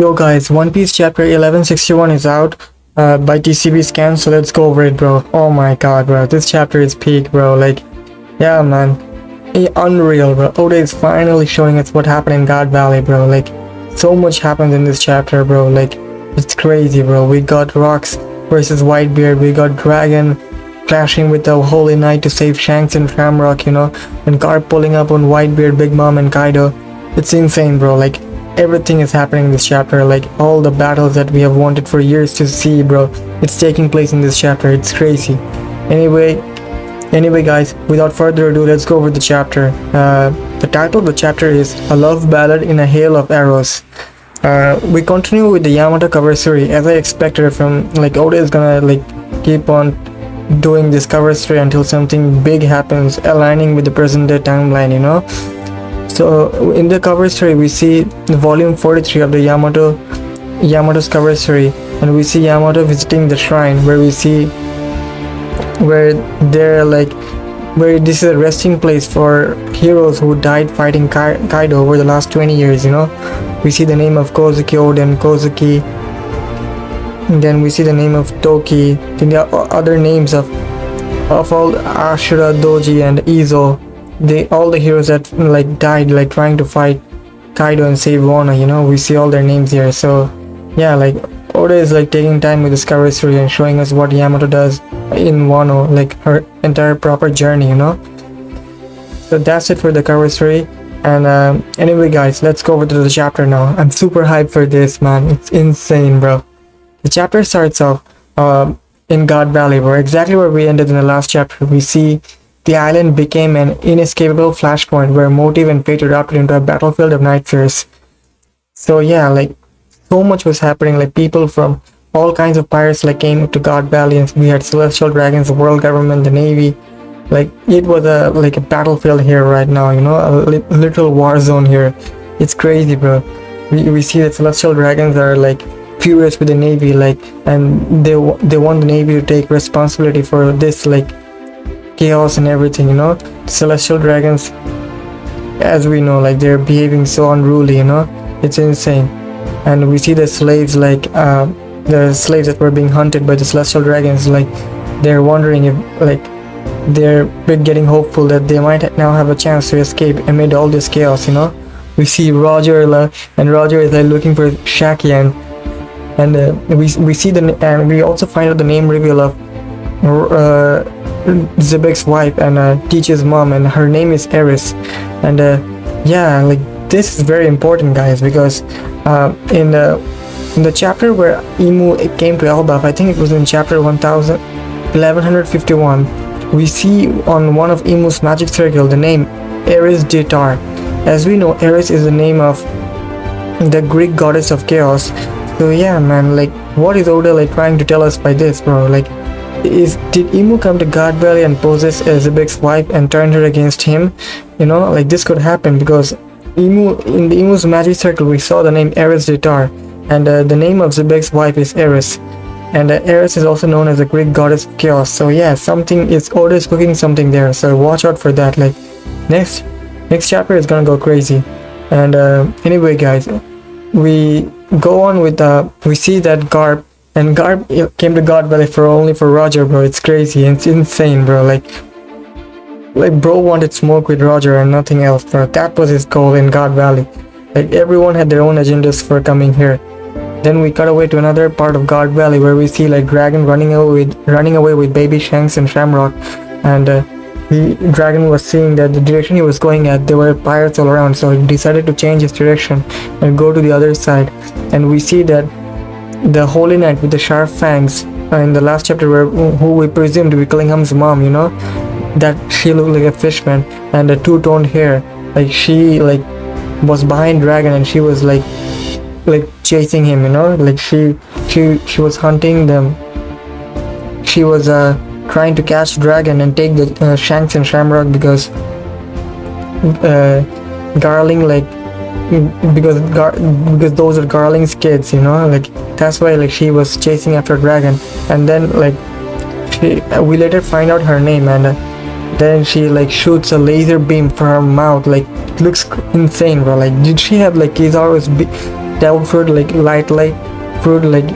Yo guys, One Piece chapter 1161 is out by TCB scan, so let's go over it, bro. Oh my god, bro, this chapter is peak, bro. Like, yeah, man, unreal, bro. Oda is finally showing us what happened in God Valley, bro. Like, so much happens in this chapter, bro. Like, it's crazy, bro. We got Rocks versus Whitebeard, we got Dragon clashing with the Holy Knight to save Shanks and Shamrock, you know, and Garp pulling up on Whitebeard, Big Mom, and Kaido. It's insane, bro. Like, everything is happening in this chapter. Like, all the battles that we have wanted for years to see, bro, it's taking place in this chapter. It's crazy. Anyway guys, without further ado, let's go over the chapter. The title of the chapter is A Love Ballad in a Hail of Arrows. We continue with the Yamato cover story as I expected from, like, Oda is gonna like keep on doing this cover story until something big happens aligning with the present day timeline, you know. So in the cover story we see the volume 43 of the Yamato's cover story, and we see Yamato visiting the shrine where this is a resting place for heroes who died fighting Kaido over the last 20 years, you know. We see the name of Kozuki Oden, Kozuki, and then we see the name of Toki, and the other names of all Ashura, Doji, and Izo. All the heroes that like died like trying to fight Kaido and save Wano, you know. We see all their names here. So yeah, like Oda is like taking time with this cover story and showing us what Yamato does in Wano, like her entire proper journey, you know. So that's it for the cover story. And anyway guys, let's go over to the chapter now. I'm super hyped for this, man. It's insane, bro. The chapter starts off in God Valley, exactly where we ended in the last chapter. We see the island became an inescapable flashpoint where motive and fate erupted into a battlefield of night fears. So yeah, like so much was happening. Like people from all kinds of pirates like came to God Valley, and we had celestial dragons, the world government, the navy. Like it was a battlefield here right now, you know, a literal war zone here. It's crazy, bro. We see the celestial dragons are like furious with the navy, like, and they want the navy to take responsibility for this like chaos and everything, you know. Celestial dragons, as we know, like they're behaving so unruly, you know. It's insane. And we see the slaves, like the slaves that were being hunted by the celestial dragons, like they're wondering if, like, they're getting hopeful that they might now have a chance to escape amid all this chaos, you know. We see Roger and Roger is like looking for Shakky, and we see and we also find out the name reveal of Zebek's wife and Teach's mom, and her name is Eris. And yeah, like this is very important, guys, because in the chapter where Imu came to Elbaf, I think it was in chapter 1151, we see on one of Imu's magic circle the name Eris Detar. As we know, Eris is the name of the Greek goddess of chaos. So yeah, man, like what is Oda like trying to tell us by this, bro? Like, did Imu come to God Valley and possess Zebek's wife and turn her against him? You know, like this could happen because in Imu's magic circle we saw the name Eris Detar, and the name of Zebek's wife is Eris, and Eris is also known as the Greek goddess of chaos. So yeah, Oda is cooking something there, so watch out for that. Like next chapter is gonna go crazy. And anyway guys, we go on with we see that Garp came to God Valley only for Roger, bro. It's crazy. It's insane, bro. Like bro wanted smoke with Roger and nothing else, bro. That was his goal in God Valley. Like everyone had their own agendas for coming here. Then we cut away to another part of God Valley where we see like Dragon running away with baby Shanks and Shamrock, and the Dragon was seeing that the direction he was going at, there were pirates all around, so he decided to change his direction and go to the other side. And we see that the Holy Knight with the sharp fangs in the last chapter, who we presumed to be Cullingham's mom, you know, that she looked like a fishman, and the two-toned hair, like she like was behind Dragon, and she was like chasing him, you know, like she was hunting them. She was trying to catch Dragon and take the Shanks and Shamrock because Garling, like because those are Garling's kids, you know, like that's why like she was chasing after Dragon. And then like we later find out her name, and then she like shoots a laser beam from her mouth. Like it looks insane, bro. Like did she have like Kizaru's devil fruit, like light fruit, like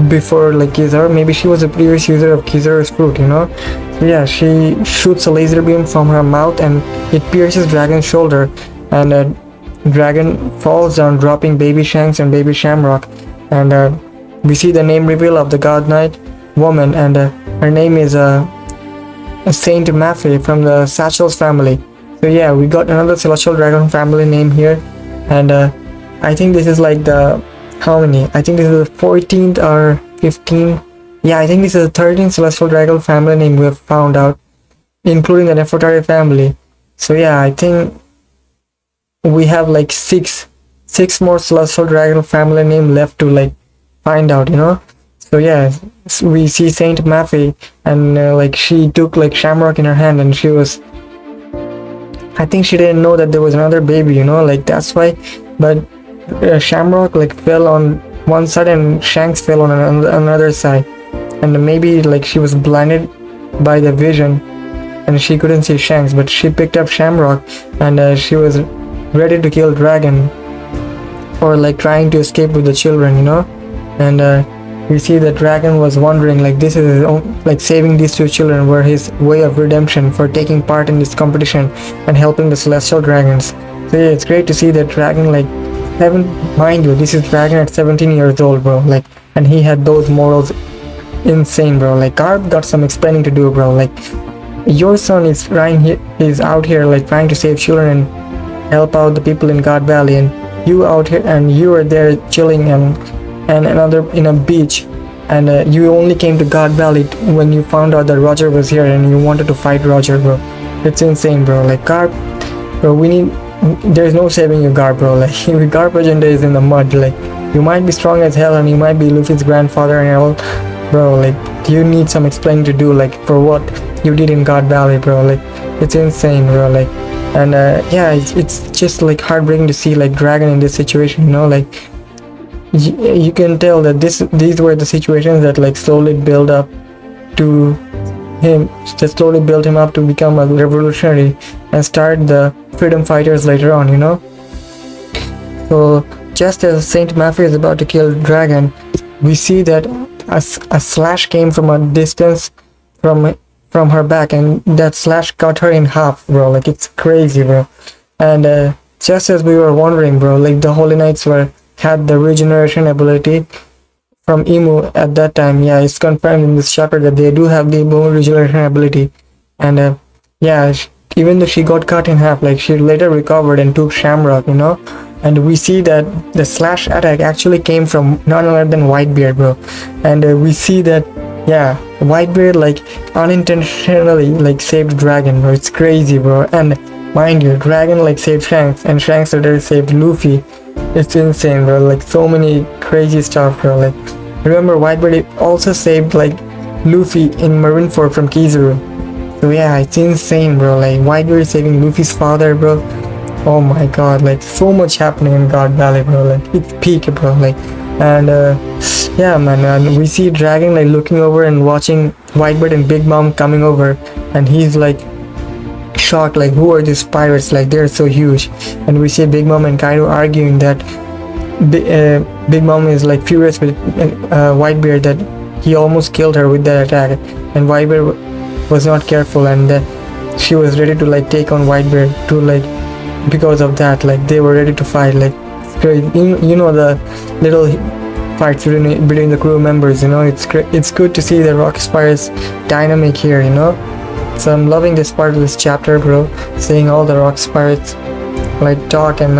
before like Kizaru. Maybe she was a previous user of Kizaru's fruit, you know. So yeah, she shoots a laser beam from her mouth and it pierces Dragon's shoulder, and Dragon falls down, dropping baby Shanks and baby Shamrock. And we see the name reveal of the God Knight woman, and her name is Saint Maffei from the Satchel's family. So yeah, we got another Celestial Dragon family name here, and I think this is like the, how many? I think this is the 14th or 15th. Yeah, I think this is the 13th Celestial Dragon family name we have found out, including the Nefertari family. So yeah, I think we have like six more Celestial Dragon family name left to like find out, you know. So yeah, we see Saint Maffei, and like she took like Shamrock in her hand, and she was, I think she didn't know that there was another baby, you know, like that's why. But Shamrock like fell on one side and Shanks fell on another side, and maybe like she was blinded by the vision and she couldn't see Shanks, but she picked up Shamrock, and she was ready to kill Dragon, or like trying to escape with the children, you know. And we see that Dragon was wondering like this is his own, like saving these two children were his way of redemption for taking part in this competition and helping the Celestial Dragons. So yeah, it's great to see that Dragon, like, mind you, this is Dragon at 17 years old, bro, like, and he had those morals insane, bro. Like Garp got some explaining to do, bro. Like, your son is out here like trying to save children and help out the people in God Valley, and you out here and you are there chilling and another in a beach, and you only came to God Valley when you found out that Roger was here and you wanted to fight Roger, bro. It's insane, bro. Like Garp, bro, there's no saving you, Garp, bro. Like Garp agenda is in the mud. Like you might be strong as hell and you might be Luffy's grandfather and all, bro. Like you need some explaining to do, like for what you did in God Valley, bro. Like it's insane, bro. Like, and yeah, it's just like heartbreaking to see like Dragon in this situation, you know. Like you can tell that these were the situations that like slowly build up to him, just slowly built him up to become a revolutionary and start the freedom fighters later on, you know. So just as Saint Maffei is about to kill Dragon, we see that a slash came from a distance from her back, and that slash cut her in half, bro. Like it's crazy, bro. And just as we were wondering, bro, like the Holy Knights had the regeneration ability from Imu at that time. Yeah, it's confirmed in this chapter that they do have the Imu regeneration ability. And yeah, even though she got cut in half, like she later recovered and took Shamrock, you know. And we see that the slash attack actually came from none other than Whitebeard, bro. And we see that, yeah, Whitebeard like unintentionally like saved Dragon, bro. It's crazy, bro. And mind you, Dragon like saved Shanks, and Shanks later saved Luffy. It's insane, bro. Like so many crazy stuff, bro. Like remember, Whitebeard also saved like Luffy in Marineford from Kizaru. So yeah, it's insane, bro. Like Whitebeard saving Luffy's father, bro. Oh my god, like so much happening in God Valley, bro. Like it's peak, bro. Like, and yeah, man. And we see Dragon like looking over and watching Whitebeard and Big Mom coming over, and he's like shocked, like who are these pirates? Like they're so huge. And we see Big Mom and Kaido arguing that Big Mom is like furious with Whitebeard that he almost killed her with that attack, and Whitebeard was not careful, and she was ready to like take on Whitebeard to like, because of that, like they were ready to fight. Like you know the little fights between the crew members, you know. It's good to see the Rock Spire's dynamic here, you know. So I'm loving this part of this chapter, bro, seeing all the Rock Spirits like talk and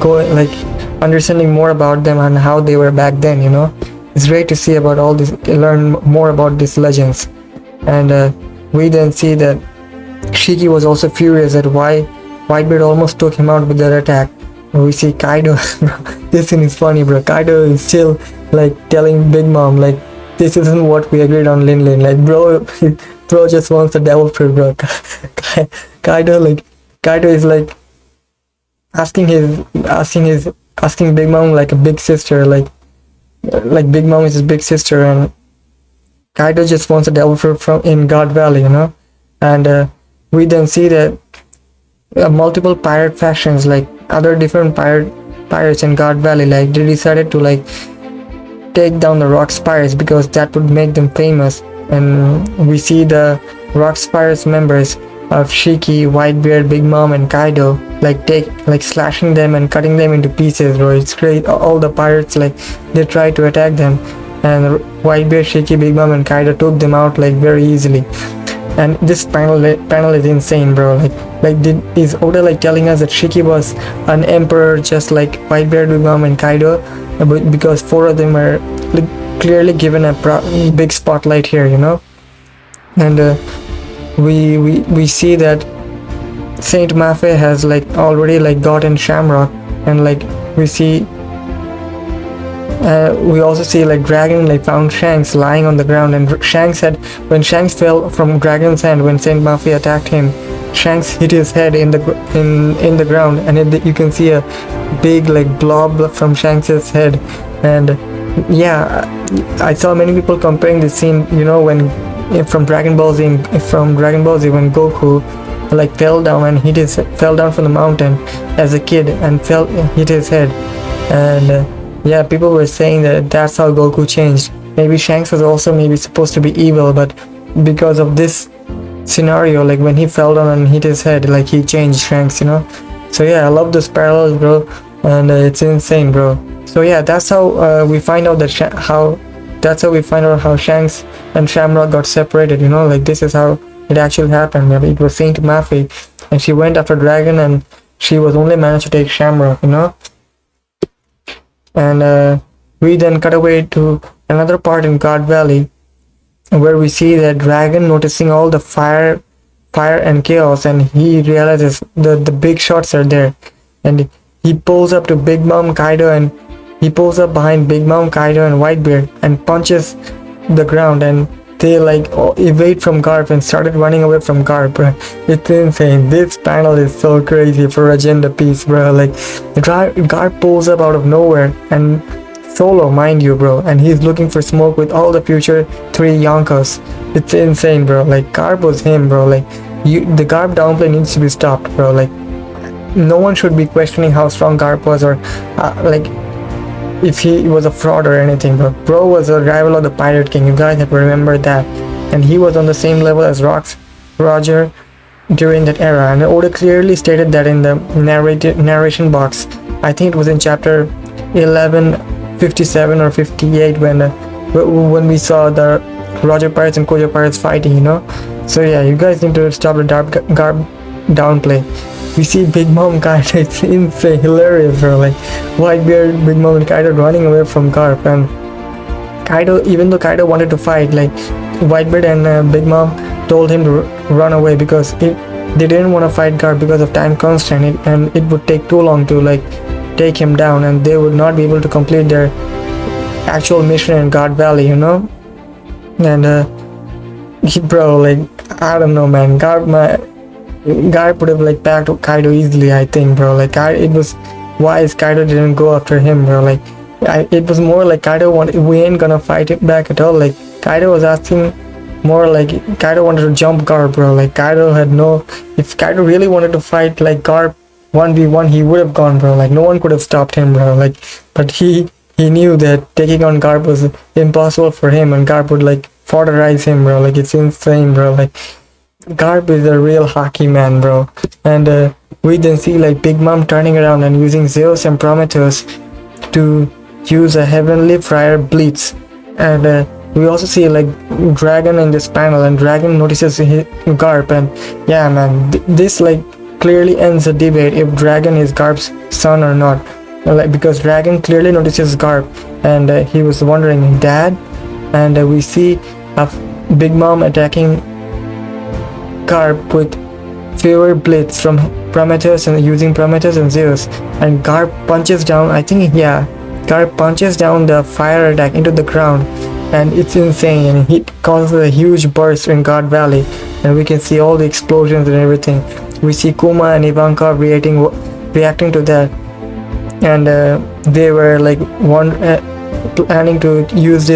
go like understanding more about them and how they were back then, you know. It's great to see about all this, learn more about these legends. And we then see that Shakky was also furious at why Whitebeard almost took him out with that attack. And we see Kaido. This scene is funny, bro. Kaido is still like telling Big Mom like this isn't what we agreed on, Lin. Like bro just wants the devil fruit, bro. Kaido is like asking Big Mom like a big sister, like Big Mom is his big sister, and Kaido just wants a devil fruit from in God Valley, you know. And we then see that multiple pirate factions, like other different pirate pirates in God Valley. Like they decided to like take down the Rock Pirates because that would make them famous. And we see the Rock Pirates members of Shakky, Whitebeard, Big Mom, and Kaido like slashing them and cutting them into pieces, bro. It's great. All the pirates like they tried to attack them, and Whitebeard, Shakky, Big Mom, and Kaido took them out like very easily. And this panel is insane, bro. Is Oda like telling us that Shakky was an emperor just like Whitebeard, Big Mom, and Kaido, but because 4 of them are like clearly given a big spotlight here, you know. And we see that Saint Mafe has like already like gotten Shamrock, and like we see we also see like Dragon like found Shanks lying on the ground, and when Shanks fell from Dragon's hand when Saint Mafe attacked him, Shanks hit his head in the ground, and you can see a big like blob from Shanks's head. And yeah, I saw many people comparing this scene, you know, when from Dragon Ball Z when Goku like fell down and fell down from the mountain as a kid and hit his head. And yeah, people were saying that that's how Goku changed. Maybe Shanks was also maybe supposed to be evil, but because of this scenario, like when he fell down and hit his head, like he changed Shanks, you know. So yeah, I love this parallels, bro, and it's insane, bro. So yeah, that's how we find out that how Shanks and Shamrock got separated, you know. Like this is how it actually happened. Maybe it was Saint Mafe, and she went after Dragon, and she was only managed to take Shamrock, you know. And we then cut away to another part in God Valley, where we see that Dragon noticing all the fire and chaos, and he realizes the big shots are there, and he pulls up to Big Mom, Kaido, and he pulls up behind Big Mom, Kaido, and Whitebeard and punches the ground, and they like evade from Garp and started running away from Garp, bro. It's insane. This panel is so crazy for agenda piece, bro. Like Garp pulls up out of nowhere, and solo, mind you, bro, and he's looking for smoke with all the future 3 Yonkos. It's insane, bro. Like Garp was him, bro. Like the Garp downplay needs to be stopped, bro. Like no one should be questioning how strong Garp was, or like if he was a fraud or anything, but bro was a rival of the Pirate King. You guys have to remember that, and he was on the same level as Roger during that era, and Oda clearly stated that in the narration box. I think it was in chapter 1157 or 58 when we saw the Roger Pirates and Kojo Pirates fighting, you know. So yeah, you guys need to stop the Garp downplay. We see Big Mom Kaido, it's insane, hilarious, bro. Like Whitebeard, Big Mom, and Kaido running away from Garp, and Kaido, even though Kaido wanted to fight, like Whitebeard and Big Mom told him to run away because they didn't want to fight Garp because of time constraint, and it would take too long to like take him down, and they would not be able to complete their actual mission in God Valley, you know. And bro, like I don't know, man. Garp would have like packed Kaido easily, I think, bro. Like it was wise Kaido didn't go after him, bro. Like it was more like we ain't gonna fight it back at all. Like Kaido was asking more, like Kaido wanted to jump Garp, bro. Like Kaido had if Kaido really wanted to fight like Garp 1v1, he would have gone, bro. Like no one could have stopped him, bro. Like but he knew that taking on Garp was impossible for him, and Garp would like foderize him, bro. Like it's insane, bro. Like Garp is a real hockey man, bro. And we then see like Big Mom turning around and using Zeus and Prometheus to use a Heavenly Friar Blitz. And we also see like Dragon in this panel, and Dragon notices Garp, and yeah, man, this like clearly ends the debate if Dragon is Garp's son or not. Like because Dragon clearly notices Garp, and he was wondering, Dad? And we see Big Mom attacking Garp with Fever Blitz from Prometheus and using Prometheus and Zeus, and Garp punches down, Garp punches down the fire attack into the ground, and it's insane, and it causes a huge burst in God Valley, and we can see all the explosions and everything. We see Kuma and Ivanka reacting to that, and they were like planning to use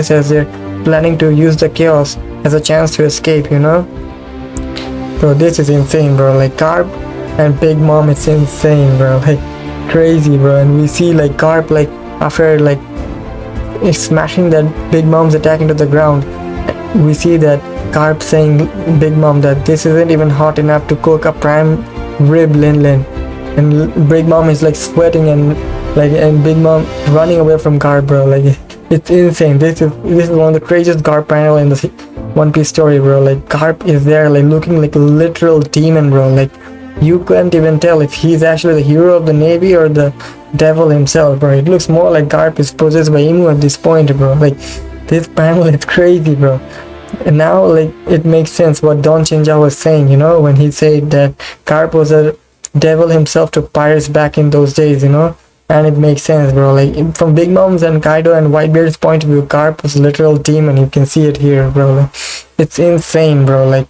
the chaos as a chance to escape, you know. Bro, this is insane, bro. Like Garp and Big Mom, it's insane, bro. Like crazy, bro. And we see like Garp, like after like smashing that Big Mom's attack into the ground, we see that Garp saying Big Mom that this isn't even hot enough to cook a prime rib Lin Lin. And Big Mom is like sweating and Big Mom running away from Garp, bro. Like it's insane. This is one of the craziest Garp panel in the One Piece story, bro. Like Garp is there like looking like a literal demon, bro. Like you couldn't even tell if he's actually the hero of the navy or the devil himself, bro. It looks more like Garp is possessed by Imu at this point, bro. Like this panel is crazy, bro. And now like it makes sense what Don Chinja was saying, you know, when he said that Garp was a devil himself to pirates back in those days, you know. And it makes sense, bro. Like from Big Mom's and Kaido and Whitebeard's point of view, Garp was a literal demon. You can see it here, bro. Like, it's insane, bro. Like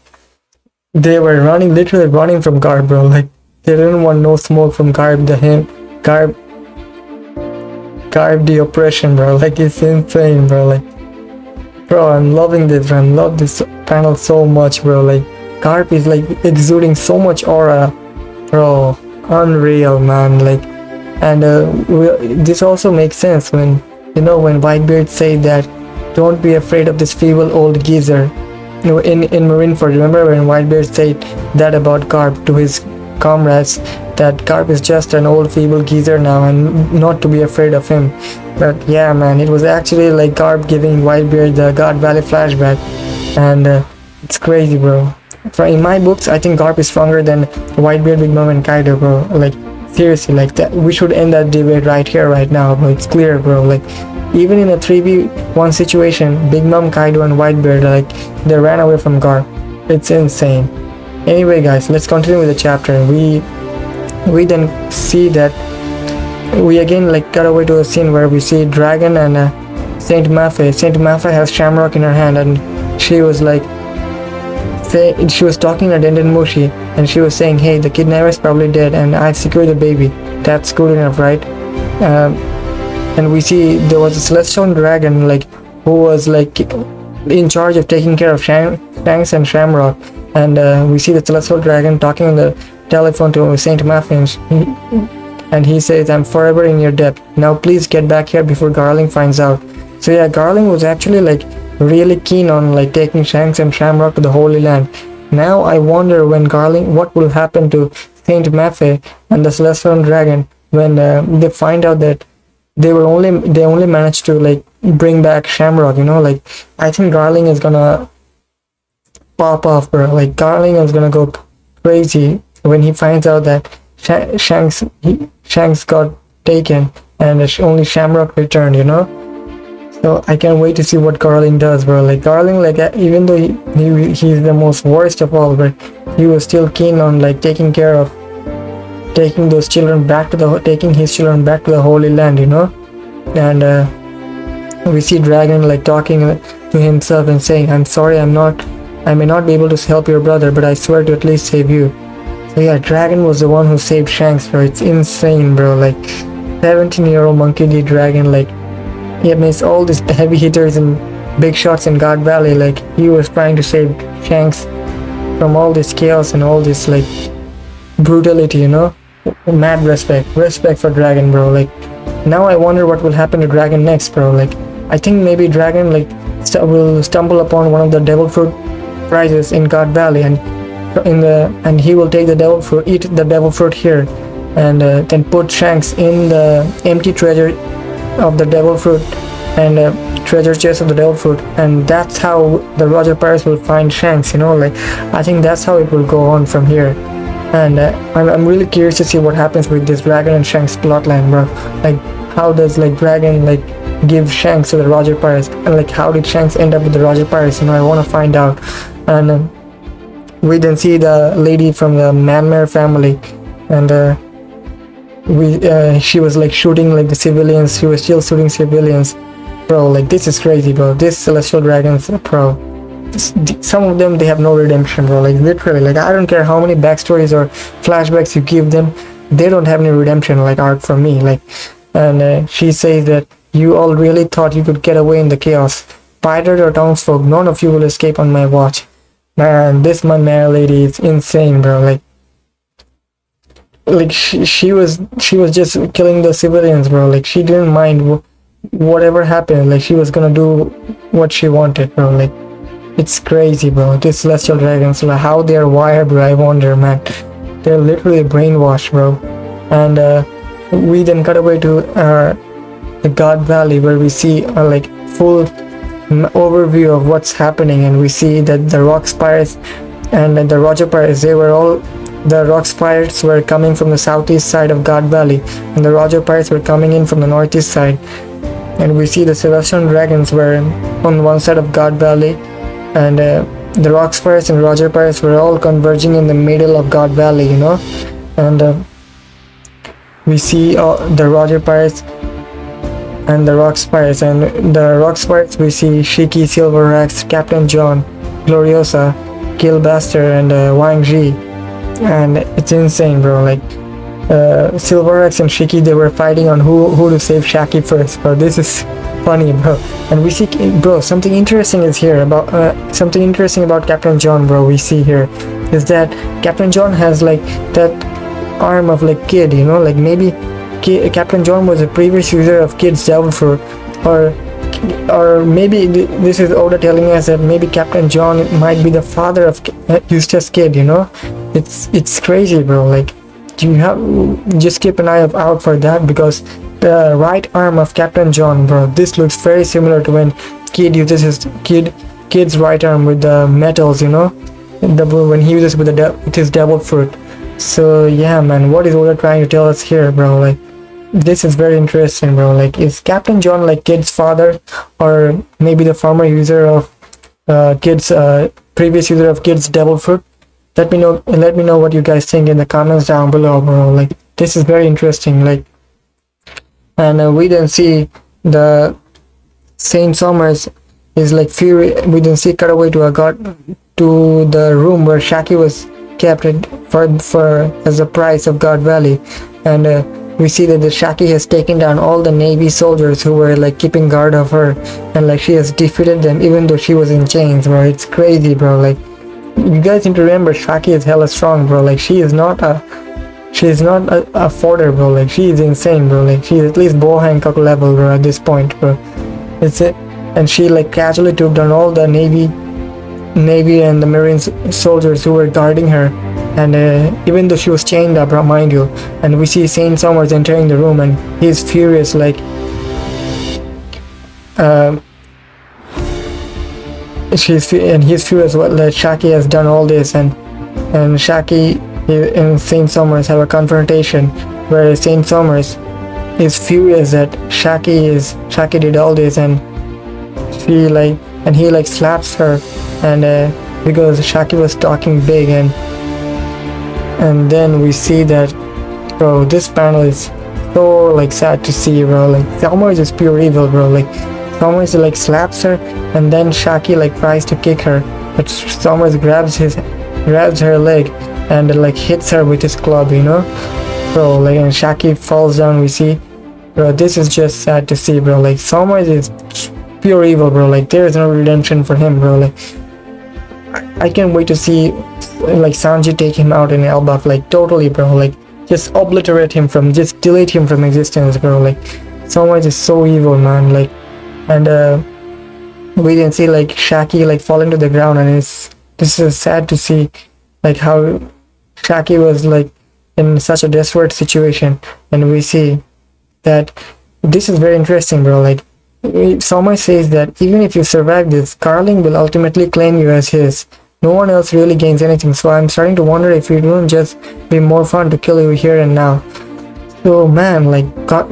they were literally running from Garp, bro. Like they didn't want no smoke from Garp the oppression, bro. Like it's insane, bro. Like, bro, I'm loving this, bro. I love this panel so much, bro. Like Garp is like exuding so much aura, bro. Unreal, man. Like, and this also makes sense when, you know, when Whitebeard said that don't be afraid of this feeble old geezer, you know, in Marineford. Remember when Whitebeard said that about Garp to his comrades, that Garp is just an old feeble geezer now and not to be afraid of him. But yeah, man, it was actually like Garp giving Whitebeard the God Valley flashback, and it's crazy, bro. In my books, I think Garp is stronger than Whitebeard, Big Mom, and Kaido, bro. Like seriously, like that, we should end that debate right here, right now, bro. It's clear, bro. Like even in a 3v1 situation, Big Mom, Kaido, and Whitebeard, like they ran away from Garp. It's insane. Anyway, guys, let's continue with the chapter. We then see that we again like cut away to a scene where we see Dragon and Saint Mafe. Saint Mafe has Shamrock in her hand, and she was like she was talking to Denden Mushi, and she was saying, hey, the kidnapper is probably dead and I've secured the baby. That's good enough, right? And we see there was a celestial dragon like who was like in charge of taking care of Shanks and Shamrock, and we see the celestial dragon talking on the telephone to Saint Mafe, and he says, I'm forever in your debt. Now please get back here before Garling finds out. So yeah, Garling was actually like really keen on like taking Shanks and Shamrock to the Holy Land. Now I wonder when what will happen to Saint Mafe and the Celestial Dragon when they find out that they only managed to like bring back Shamrock, you know. Like I think Garling is gonna pop off, bro. Like Garling is gonna go crazy when he finds out that Shanks got taken and only Shamrock returned, you know. So I can't wait to see what Garling does, bro. Like Garling, like even though he's the most worst of all, but he was still keen on like taking his children back to the Holy Land, you know. And we see Dragon like talking to himself and saying, I'm sorry, I may not be able to help your brother, but I swear to at least save you. So yeah, Dragon was the one who saved Shanks, bro. It's insane, bro. Like 17-year-old Monkey D. Dragon, like he amidst all these heavy hitters and big shots in God Valley, like he was trying to save Shanks from all this chaos and all this like brutality, you know. Mad respect for Dragon, bro. Like now I wonder what will happen to Dragon next, bro. Like I think maybe Dragon like will stumble upon one of the devil fruit prizes in God Valley, and he will take the devil fruit, eat the devil fruit here, and then put Shanks in the empty treasure of the devil fruit and treasure chest of the devil fruit, and that's how the Roger Pirates will find Shanks, you know. Like I think that's how it will go on from here, and I'm really curious to see what happens with this Dragon and Shanks plotline, bro. Like how does like Dragon like give Shanks to the Roger Pirates, and like how did Shanks end up with the Roger Pirates, you know. I want to find out. And we then see the lady from the Manmare family, and she was like shooting like the civilians. She was still shooting civilians, bro. Like this is crazy, bro. This Celestial Dragons, bro, some of them, they have no redemption, bro. Like literally, like I don't care how many backstories or flashbacks you give them, they don't have any redemption like arc for me. Like, and she says that you all really thought you could get away in the chaos. Pirate or townsfolk, none of you will escape on my watch. Man, this Manmare lady is insane, bro. Like like she was just killing the civilians, bro. Like she didn't mind whatever happened. Like she was gonna do what she wanted, bro. Like it's crazy, bro. These celestial dragons, like how they're wired, bro. I wonder, man. They're literally brainwashed, bro. And we then cut away to the God Valley, where we see like full overview of what's happening, and we see that the rock spires and the Roger Pirates, they were all, the rock spires were coming from the southeast side of God Valley, and the Roger Pirates were coming in from the northeast side. And we see the celestial dragons were on one side of God Valley, and the rock spires and Roger Pirates were all converging in the middle of God Valley, you know. And we see the Roger Pirates and the rock spires, and the rock spires we see Shakky, Silver Axe, Captain John, Gloriosa, Killbuster, and Wang Ji. And it's insane, bro. Like Silver Axe and Shakky, they were fighting on who to save Shakky first, bro. This is funny, bro. And we see, bro, something interesting is here about something interesting about Captain John, bro. We see here is that Captain John has like that arm of like Kid, you know, like maybe Captain John was a previous user of Kid's Devil Fruit, or maybe this is Oda telling us that maybe Captain John might be the father of Eustace Kid, you know. It's crazy, bro. Like you have just keep an eye out for that, because the right arm of Captain John, bro, this looks very similar to when Kid uses his Kid's right arm with the metals, you know, when he uses with his Devil Fruit. So yeah, man, what is Oda trying to tell us here, bro? Like this is very interesting, bro. Like is Captain John like Kid's father, or maybe the former user of Kid's previous user of Kid's Devil Fruit? Let me know what you guys think in the comments down below, bro. Like this is very interesting. Like, and we then see the Saint Somers is like fury. We then see cut away to the room where Shakky was kept for as a price of God Valley, and we see that the Shakky has taken down all the Navy soldiers who were like keeping guard of her, and like she has defeated them even though she was in chains, bro. It's crazy, bro. Like you guys need to remember, Shakky is hella strong, bro. Like she is not a fodder, bro. Like she is insane, bro. Like she is at least Bo Hancock level, bro, at this point, bro. It's it. And she like casually took down all the Navy and the Marines soldiers who were guarding her, and even though she was chained up, mind you. And we see Saint Somers entering the room, and he's furious, like he's furious that Shakky has done all this, and Shakky and Saint Somers have a confrontation where Saint Somers is furious that Shakky did all this, and he like slaps her, and because Shakky was talking big, and then we see that, bro, this panel is so like sad to see, bro. Like Somers is pure evil, bro. Like Somers like slaps her, and then Shakky like tries to kick her, but Somers grabs her leg and like hits her with his club, you know, bro. Like, and Shakky falls down. We see, bro, this is just sad to see, bro. Like Somers is pure evil, bro. Like there is no redemption for him, bro. Like I can't wait to see like Sanji take him out in Elbaf, like totally, bro. Like just obliterate him just delete him from existence, bro. Like Somers is so evil, man. Like, and we didn't see like Shakky like falling to the ground, and this is sad to see, like how Shakky was like in such a desperate situation. And we see that this is very interesting, bro. Like Somers says that even if you survive this, Carling will ultimately claim you as his. No one else really gains anything, so I'm starting to wonder if it wouldn't just be more fun to kill you here and now. So man, like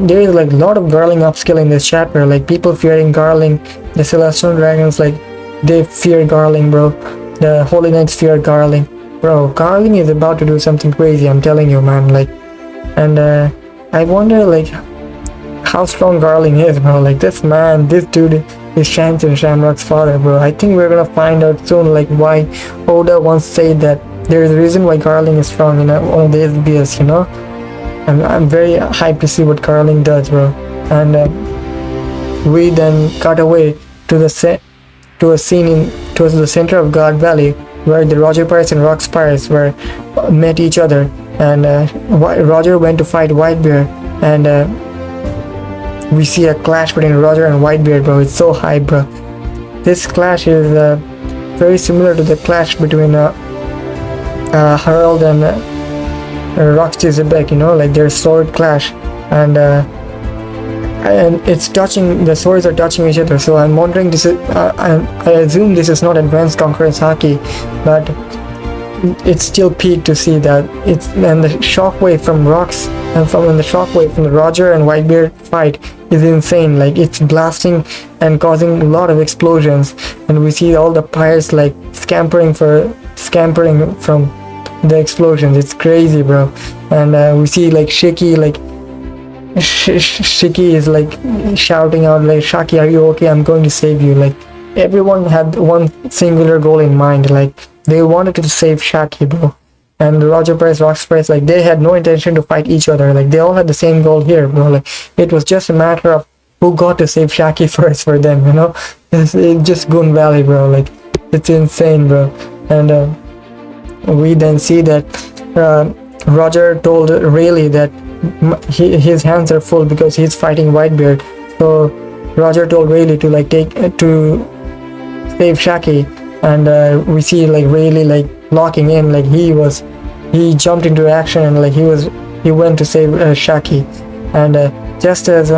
there is like a lot of Garling upskill in this chapter, like people fearing Garling, the Celestial Dragons, like they fear Garling, bro. The Holy Knights fear Garling, bro. Garling is about to do something crazy, I'm telling you, man. Like, and I wonder like how strong Garling is, bro. Like this dude is Shanks and Shamrock's father, bro. I think we're gonna find out soon, like why Oda once said that there is a reason why Garling is strong in one of the SBS, you know. And I'm very hyped to see what Garling does, bro. And we then cut away to a scene towards the center of God Valley, where the Roger Pirates and Rock Pirates met each other, and Roger went to fight Whitebeard, and we see a clash between Roger and Whitebeard, bro. It's so hype, bro. This clash is very similar to the clash between Harold and Roxy Zebek, you know, like their sword clash, and it's touching, the swords are touching each other. So I'm wondering, this is I assume this is not advanced concurrence haki, but it's still peak to see that it's, and the shockwave from rocks and the shockwave from the Roger and Whitebeard fight is insane. Like it's blasting and causing a lot of explosions, and we see all the pirates like scampering from the explosions. It's crazy, bro. And we see like Shakky, like Shakky is like shouting out like, Shakky, are you okay? I'm going to save you. Like everyone had one singular goal in mind, like they wanted to save Shakky, bro. And Roger Price, Rox Price, like they had no intention to fight each other. Like they all had the same goal here, bro. Like it was just a matter of who got to save Shakky first for them, you know. It's just Goon Valley, bro. Like it's insane, bro. And we then see that Roger told Rayleigh that his hands are full because he's fighting Whitebeard. So Roger told Rayleigh to like to save Shakky, and we see like Rayleigh like locking in, like he jumped into action, and like he went to save Shakky. And just as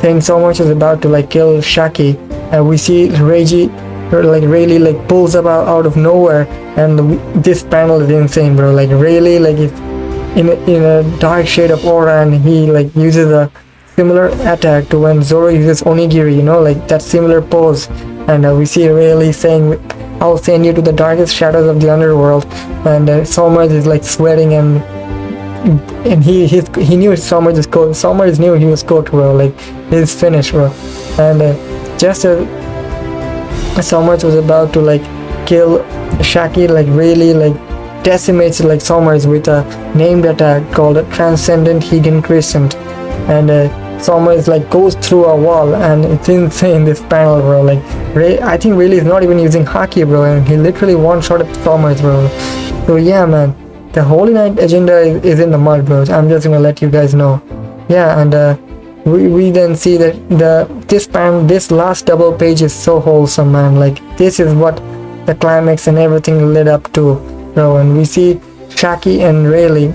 Saint So Much is about to like kill Shakky, we see Rayleigh like pulls up out of nowhere, and this panel is insane, bro. Like Rayleigh like is in a dark shade of aura, and he like uses a similar attack to when Zoro uses Onigiri, you know, like that similar pose. And we see Rayleigh saying, I'll send you to the darkest shadows of the underworld. And Somers is like sweating, and he knew Somers is cooked. Somers knew he was cooked, bro. Like he's finished, bro. And just as Somers was about to like kill Shakky, like Rayleigh like decimates like Somers with a named attack called a Transcendent Hidden Crescent. And Somers like goes through a wall, and it's insane, this panel, bro. Like I think Rayleigh is not even using haki, bro, and he literally one-shot at Somers, bro. So yeah, man, the Holy Night agenda is in the mud, bro. I'm just gonna let you guys know. Yeah, and we then see that this last double page is so wholesome, man. Like this is what the climax and everything led up to, bro. And we see Shakky and Rayleigh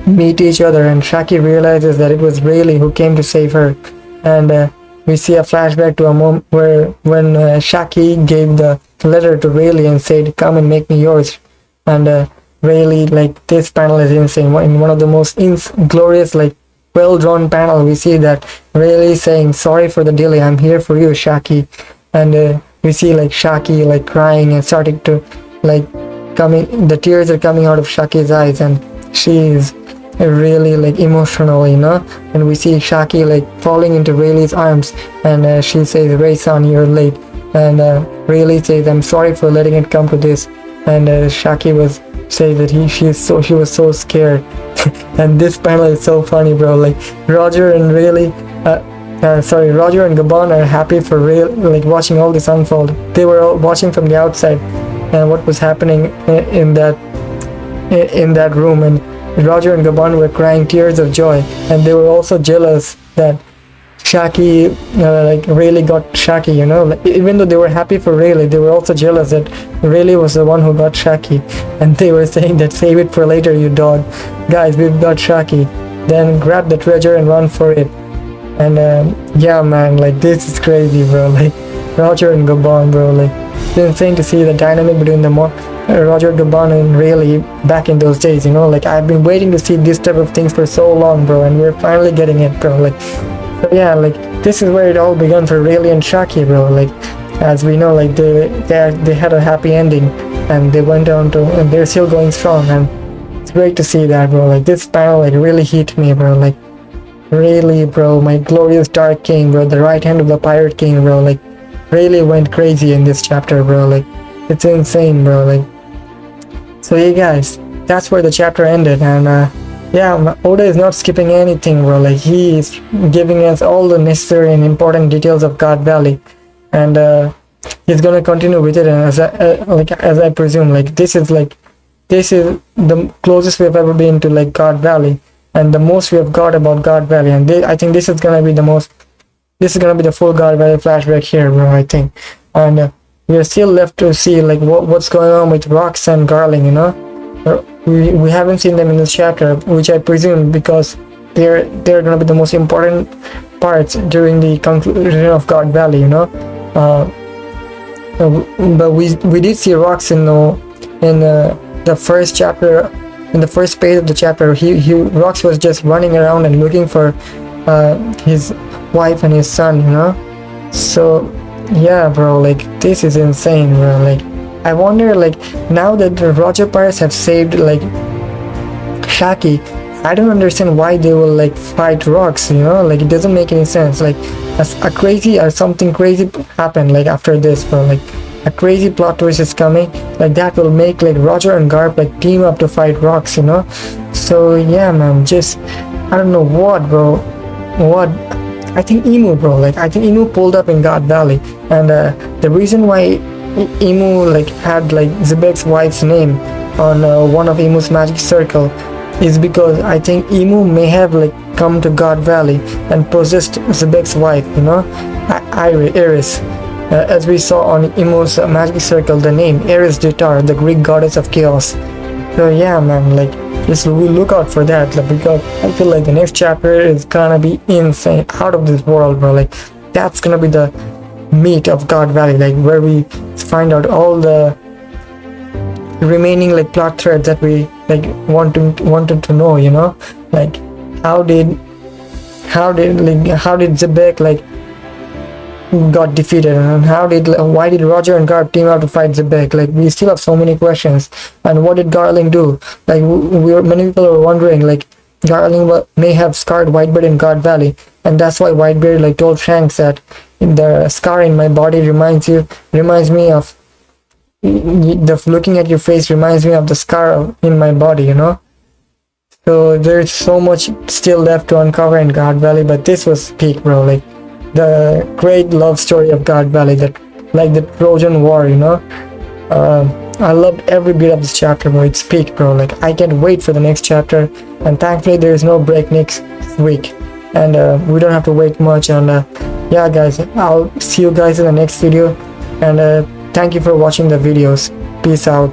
meet each other, and Shakky realizes that it was Rayleigh who came to save her. And we see a flashback to a moment when Shakky gave the letter to Rayleigh and said, come and make me yours. And Rayleigh, like this panel is insane. In one of the most glorious, like well drawn panel, we see that Rayleigh saying, sorry for the delay, I'm here for you, Shakky. And we see like Shakky like crying and starting to like the tears are coming out of Shakky's eyes, and she's really like emotional, you know. And we see Shakky like falling into Rayleigh's arms, and she says, Ray son, you're late. And Rayleigh says, I'm sorry for letting it come to this. And Shakky says that she was so scared. And this panel is so funny, bro. Like Roger and Gabon are happy for like watching all this unfold. They were all watching from the outside and what was happening in that room, and Roger and Gabon were crying tears of joy, and they were also jealous that Shakky, like Rayleigh got Shakky, you know. Like, even though they were happy for Rayleigh, they were also jealous that Rayleigh was the one who got Shakky, and they were saying that save it for later, you dog. Guys, we've got Shakky. Then grab the treasure and run for it. And yeah, man, like this is crazy, bro. Like Roger and Gabon, bro. Like it's insane to see the dynamic between the Roger, Gabon, and Rayleigh back in those days, you know. Like I've been waiting to see this type of things for so long, bro, and we're finally getting it, bro. Like, so yeah, like this is where it all began for Rayleigh and Shakky, bro. Like as we know, like they had a happy ending, and they went on to, and they're still going strong, and it's great to see that, bro. Like this panel like really hit me, bro. Like Rayleigh, bro, my glorious Dark King, bro, the right hand of the Pirate King, bro. Like Rayleigh went crazy in this chapter, bro. Like it's insane, bro. Like, so yeah, guys, that's where the chapter ended. And yeah, Oda is not skipping anything, bro. Like he is giving us all the necessary and important details of God Valley, and he's gonna continue with it. And as I presume, like this this is the closest we've ever been to like God Valley, and the most we have got about God Valley. And I think this is gonna be the most. This is gonna be the full God Valley flashback here, bro. I think, and we are still left to see like what's going on with Rox and Garling. You know, we haven't seen them in this chapter, which I presume because they're gonna be the most important parts during the conclusion of God Valley. You know, but we did see Rox in the first chapter. In the first page of the chapter, Rox was just running around and looking for his wife and his son, you know. So yeah, bro, like this is insane, bro. Like I wonder, like now that the Roger Pirates have saved like Shakky, I don't understand why they will like fight Rox, you know. Like it doesn't make any sense. Like something crazy happened like after this, bro. Like a crazy plot twist is coming, like that will make like Roger and Garp like team up to fight Rox, you know. So yeah, man, just I don't know what, bro. What I think Emu, bro. Like I think Emu pulled up in God Valley, and the reason why Emu like had like Zebek's wife's name on one of Emu's magic circle is because I think Emu may have like come to God Valley and possessed Zebek's wife, you know, Iris. As we saw on Emu's magic circle, the name Eris Ditar, the Greek goddess of chaos. So yeah, man, like just look out for that, like, because I feel like the next chapter is gonna be insane, out of this world, bro. Like that's gonna be the meat of God Valley, like where we find out all the remaining like plot threads that we like wanted to know, you know. Like how did Zebek like got defeated, and why did Roger and Garp team up to fight Zebek? Like we still have so many questions. And what did Garling do? Like many people are wondering, like Garling may have scarred Whitebeard in God Valley, and that's why Whitebeard like told Shanks that the scar in my body reminds me of the looking at your face reminds me of the scar in my body, you know. So there's so much still left to uncover in God Valley, but this was peak, bro. Like the great love story of God Valley, that like the Trojan War, you know. I loved every bit of this chapter, bro. It's peak, bro. Like I can't wait for the next chapter, and thankfully there is no break next week, and we don't have to wait much. And yeah, guys, I'll see you guys in the next video, and thank you for watching the videos. Peace out.